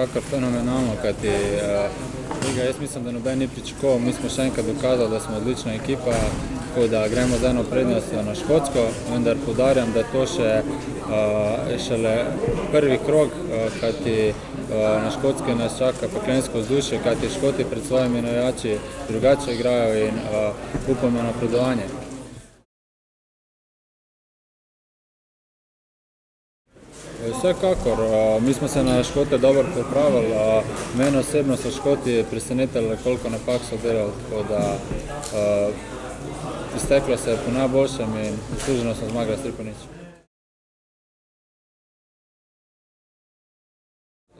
vsekakor fenomenalno, kajti jaz mislim, da noben ni pričakoval. Mi smo še enkrat dokazali, da smo odlična ekipa, tako da gremo z eno prednostjo na Škotsko, vendar poudarjam, da je to šele prvi krog, kajti na Škotski nas čaka peklensko vzdušje, kajti Škoti pred svojimi navijači drugače igrajo in upamo na napredovanje. Vsekakor, mi smo se na Škote dobro pripravili, mene osebno so Škoti presenetili, koliko napak so delali, tako da izteklo se je po najboljšem in zasluženo smo zmagali s 3:0.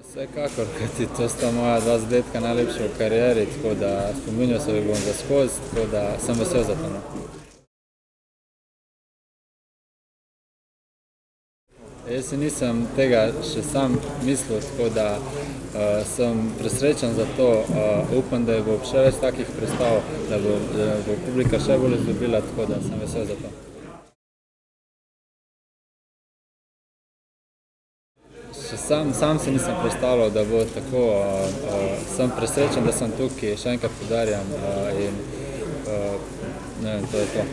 Vsekakor, kajti to sta moja dva zadetka najlepša v karieri, tako da spominjal se bom za skozi, tako da sem vesel za to. Jaz si nisem tega še sam mislil, tako da sem presrečen za to. Upam, da bo še več takih predstav, da bo publika še bolj izljubila, tako da sem vesel za to. Še sam si nisem predstavljal, da bo tako. Sem presrečen, da sem tukaj, še enkrat poudarjam in ne vem, to je to.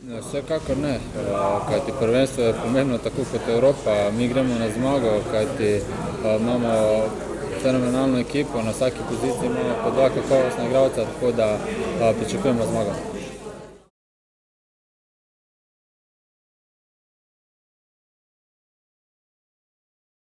Vsekakor ne, kajti prvenstvo je pomembno tako kot Evropa. Mi gremo na zmago, kajti imamo fenomenalno ekipo, na vsaki poziciji imamo po dva kakovostna igralca, tako da pričakujemo zmago.